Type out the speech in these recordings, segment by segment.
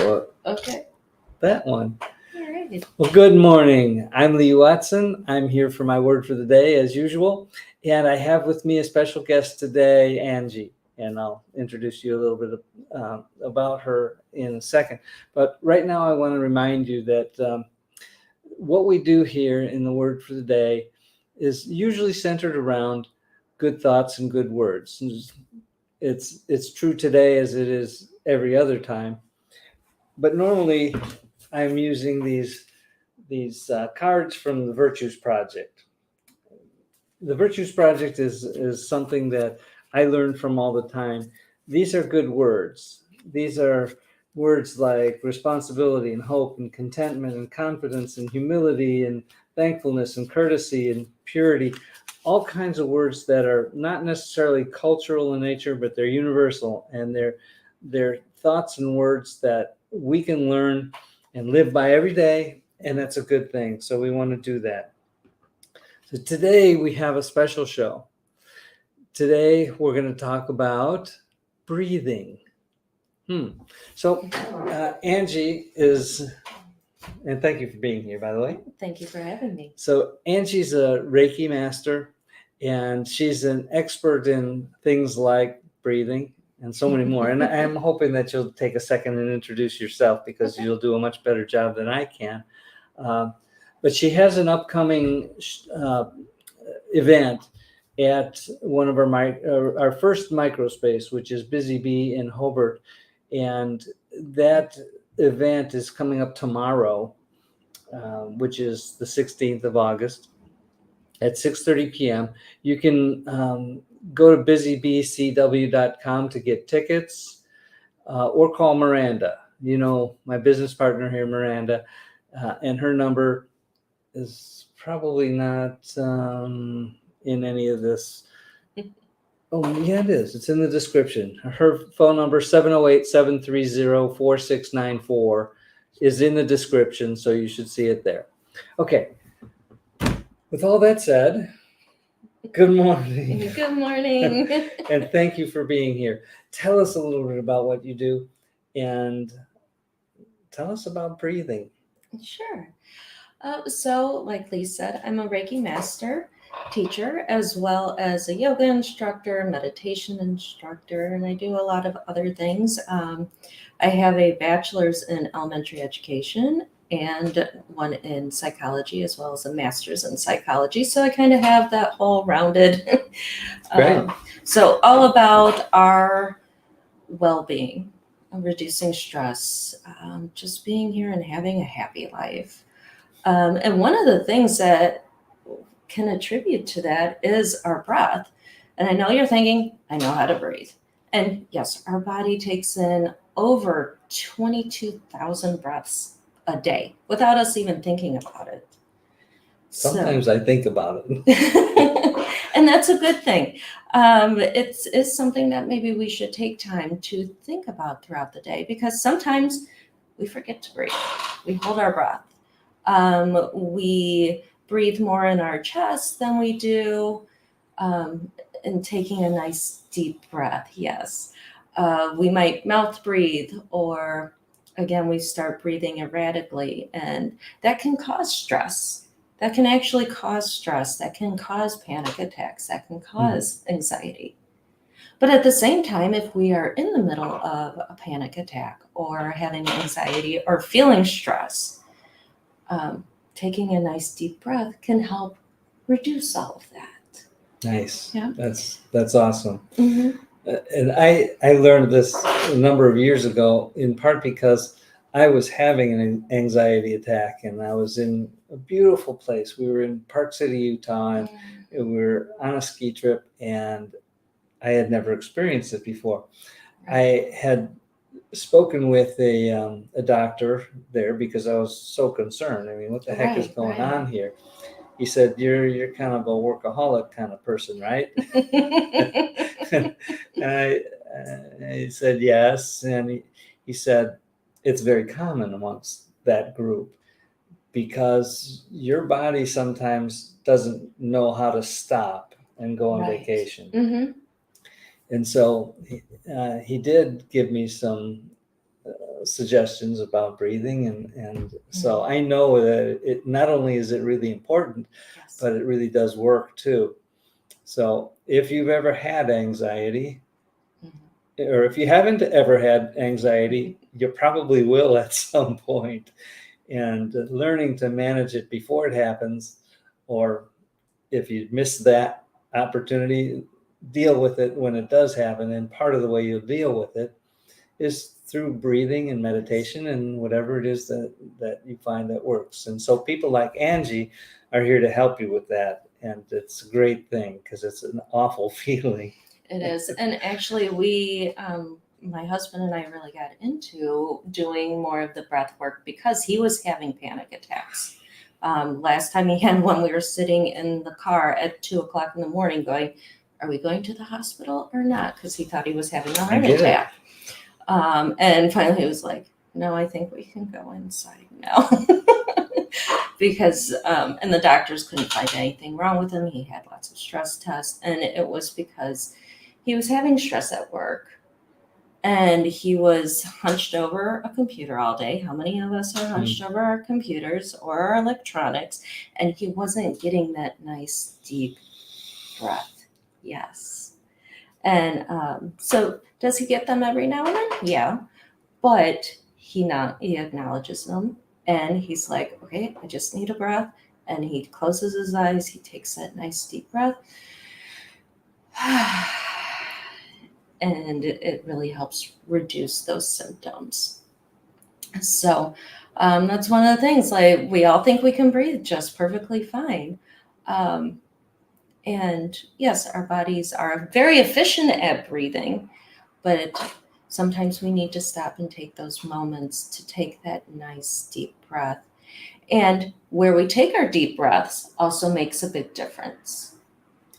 Okay. That one. All right. Well, good morning. I'm Lee Watson. I'm here for my word for the day, as usual. And I have with me a special guest today, Angie. And I'll introduce you a little bit about her in a second. But right now, I want to remind you that what we do here in the word for the day is usually centered around good thoughts and good words. It's true today as it is every other time. But normally, I'm using these cards from the Virtues Project. The Virtues Project is something that I learn from all the time. These are good words. These are words like responsibility and hope and contentment and confidence and humility and thankfulness and courtesy and purity. All kinds of words that are not necessarily cultural in nature, but they're universal, and they're thoughts and words that we can learn and live by every day, and that's a good thing. So we want to do that. So today we have a special show. Today we're going to talk about breathing. So Angie is, and thank you for being here, by the way. Thank you for having me. So Angie's a Reiki Master, and she's an expert in things like breathing and so many more. And I'm hoping that you'll take a second and introduce yourself, because you'll do a much better job than I can. But she has an upcoming event at one of our first Microspace, which is Busy Bee in Hobart. And that event is coming up tomorrow, which is the 16th of August at 6:30 p.m. You can go to busybcw.com to get tickets, or call Miranda. You know, my business partner here, Miranda, and her number is probably not in any of this. Oh, yeah, it is. It's in the description. Her phone number, 708-730-4694, is in the description, so you should see it there. Okay. With all that said, good morning. Good morning. And thank you for being here. Tell us a little bit about what you do, and tell us about breathing. Sure. So, like Lee said, I'm a Reiki Master Teacher, as well as a yoga instructor, meditation instructor, and I do a lot of other things. I have a bachelor's in elementary education and one in psychology, as well as a master's in psychology. So I kind of have that whole rounded. Great. So all about our well-being, reducing stress, just being here and having a happy life. And one of the things that can attribute to that is our breath. And I know you're thinking, I know how to breathe. And yes, our body takes in over 22,000 breaths a day without us even thinking about it. Sometimes I think about it. And that's a good thing. It's something that maybe we should take time to think about throughout the day, because sometimes we forget to breathe. We hold our breath. We breathe more in our chest than we do in taking a nice deep breath. Yes. We might mouth breathe, or again, we start breathing erratically, and that can cause stress. That can actually cause stress. That can cause panic attacks. That can cause anxiety. But at the same time, if we are in the middle of a panic attack or having anxiety or feeling stress, taking a nice deep breath can help reduce all of that. Nice. Yeah. That's awesome. Mm-hmm. And I learned this a number of years ago, in part because I was having an anxiety attack, and I was in a beautiful place. We were in Park City, Utah, and we were on a ski trip, and I had never experienced it before. I had spoken with a doctor there because I was so concerned. I mean, what the heck is going on here? He said, you're kind of a workaholic kind of person, right? And I said, yes. And he said, it's very common amongst that group, because your body sometimes doesn't know how to stop and go on vacation. Mm-hmm. And so he did give me some suggestions about breathing, and so I know that it not only is it really important, Yes. but it really does work too. So if you've ever had anxiety, or if you haven't ever had anxiety, you probably will at some point. And learning to manage it before it happens, or if you miss that opportunity, deal with it when it does happen. And part of the way you'll deal with it is through breathing and meditation and whatever it is that you find that works. And so people like Angie are here to help you with that. And it's a great thing because it's an awful feeling. It is. And actually, we, my husband and I really got into doing more of the breath work because he was having panic attacks. Last time he had one, we were sitting in the car at 2:00 in the morning going, are we going to the hospital or not? Because he thought he was having a heart attack. And finally he was like, no, I think we can go inside now. Because, and the doctors couldn't find anything wrong with him. He had lots of stress tests, and it was because he was having stress at work and he was hunched over a computer all day. How many of us are hunched over our computers or our electronics? And he wasn't getting that nice deep breath. Yes. And so does he get them every now and then? Yeah. But he acknowledges them, and he's like, okay, I just need a breath. And he closes his eyes. He takes that nice deep breath. And it really helps reduce those symptoms. So that's one of the things. Like, we all think we can breathe just perfectly fine. And yes, our bodies are very efficient at breathing, but sometimes we need to stop and take those moments to take that nice deep breath. And where we take our deep breaths also makes a big difference.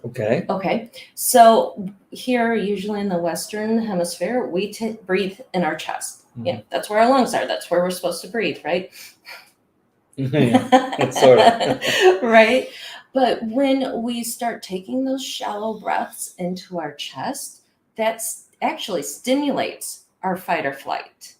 Okay. So here, usually in the Western Hemisphere, we breathe in our chest. Yeah, that's where our lungs are. That's where we're supposed to breathe, right? Yeah, sort of. Right? But when we start taking those shallow breaths into our chest, that actually stimulates our fight or flight.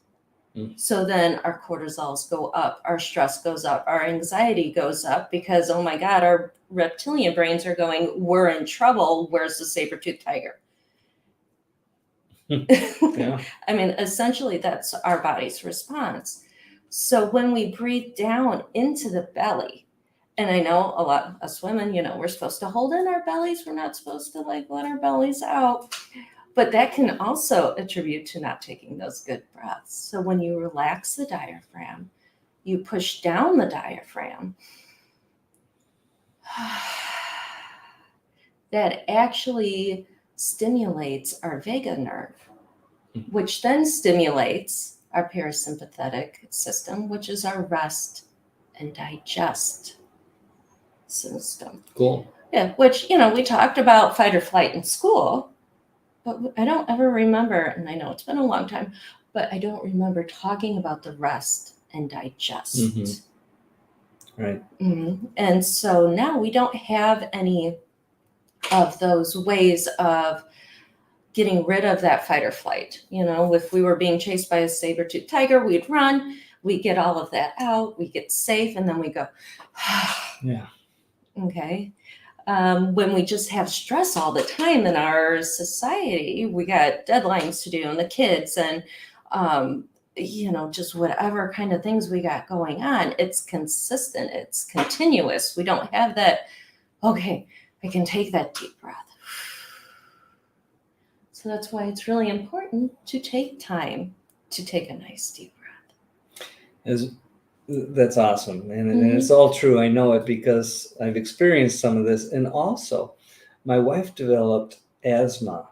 So then our cortisols go up, our stress goes up, our anxiety goes up because, oh my God, our reptilian brains are going, we're in trouble. Where's the saber-toothed tiger? Yeah. I mean, essentially, that's our body's response. So when we breathe down into the belly, and I know a lot of us women, we're supposed to hold in our bellies. We're not supposed to let our bellies out. But that can also attribute to not taking those good breaths. So when you relax the diaphragm, you push down the diaphragm, that actually stimulates our vagus nerve, which then stimulates our parasympathetic system, which is our rest and digest system. Cool. Yeah, which, we talked about fight or flight in school. But I don't ever remember, and I know it's been a long time, but I don't remember talking about the rest and digest. Right. And so now we don't have any of those ways of getting rid of that fight or flight. If we were being chased by a saber-toothed tiger, we'd run, we get all of that out, we get safe, and then we go, yeah. Okay. When we just have stress all the time in our society, we got deadlines to do and the kids and, just whatever kind of things we got going on, it's consistent, it's continuous. We don't have that, okay, I can take that deep breath. So that's why it's really important to take time to take a nice deep breath. That's awesome. And it's all true. I know it because I've experienced some of this. And also, my wife developed asthma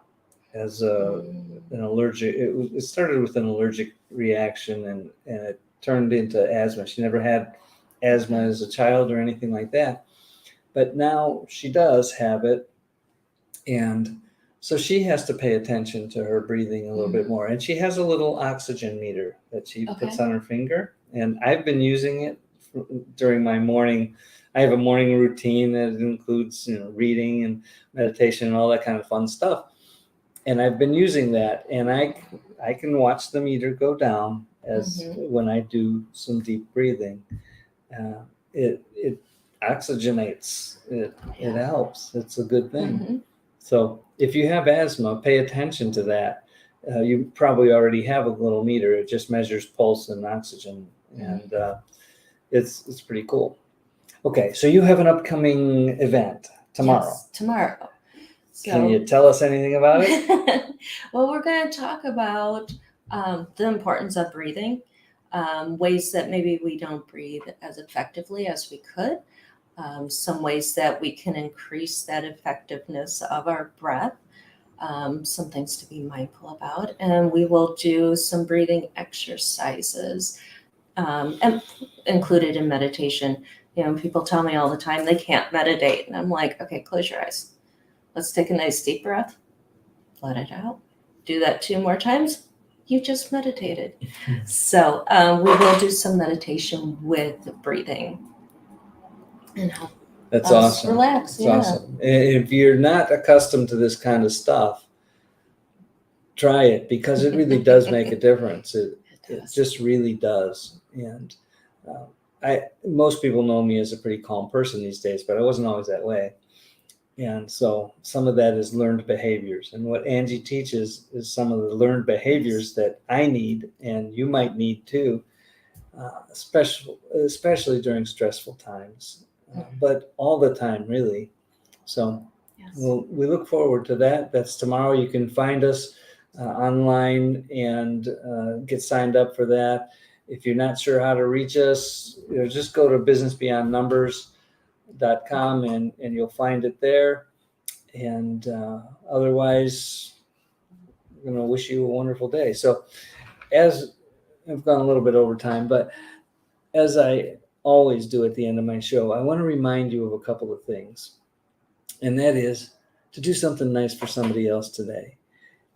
as an allergic. It started with an allergic reaction and it turned into asthma. She never had asthma as a child or anything like that. But now she does have it. And so she has to pay attention to her breathing a little bit more. And she has a little oxygen meter that she puts on her finger. And I've been using it during my morning. I have a morning routine that includes, reading and meditation and all that kind of fun stuff. And I've been using that, and I can watch the meter go down, as when I do some deep breathing. It oxygenates. It helps. It's a good thing. So if you have asthma, pay attention to that. You probably already have a little meter. It just measures pulse and oxygen, and it's pretty cool. Okay, so you have an upcoming event tomorrow. Yes, tomorrow. So, can you tell us anything about it? Well, we're going to talk about the importance of breathing, ways that maybe we don't breathe as effectively as we could, some ways that we can increase that effectiveness of our breath, some things to be mindful about, and we will do some breathing exercises and included in meditation. People tell me all the time they can't meditate, and I'm like, okay, close your eyes. Let's take a nice deep breath. Let it out. Do that 2 more times. You just meditated. So we will do some meditation with breathing and help That's us awesome. relax. That's awesome. If you're not accustomed to this kind of stuff, try it, because it really does make a difference. It just really does. And most people know me as a pretty calm person these days, but I wasn't always that way. And so some of that is learned behaviors. And what Angie teaches is some of the learned behaviors that I need and you might need too, especially during stressful times, but all the time, really. So we look forward to that. That's tomorrow. You can find us online and get signed up for that. If you're not sure how to reach us, just go to businessbeyondnumbers.com and you'll find it there. And otherwise, I'm going to wish you a wonderful day. So as I've gone a little bit over time, but as I always do at the end of my show, I want to remind you of a couple of things. And that is to do something nice for somebody else today.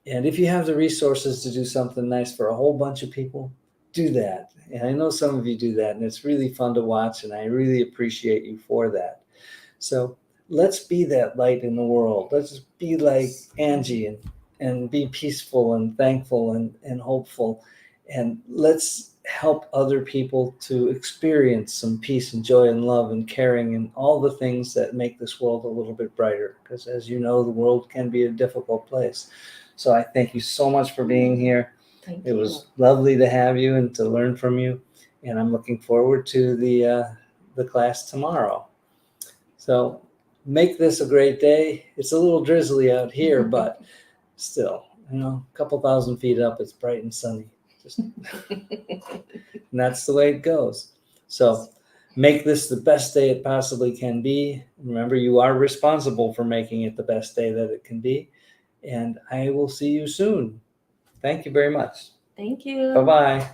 And if you have the resources to do something nice for a whole bunch of people, do that. And I know some of you do that, and it's really fun to watch, and I really appreciate you for that. So let's be that light in the world. Let's be like Angie and be peaceful and thankful and hopeful. And let's help other people to experience some peace and joy and love and caring and all the things that make this world a little bit brighter. Because as you know, the world can be a difficult place. So I thank you so much for being here. It was lovely to have you and to learn from you. And I'm looking forward to the class tomorrow. So make this a great day. It's a little drizzly out here, but still, a couple thousand feet up, it's bright and sunny. And that's the way it goes. So make this the best day it possibly can be. Remember, you are responsible for making it the best day that it can be. And I will see you soon. Thank you very much. Thank you. Bye-bye.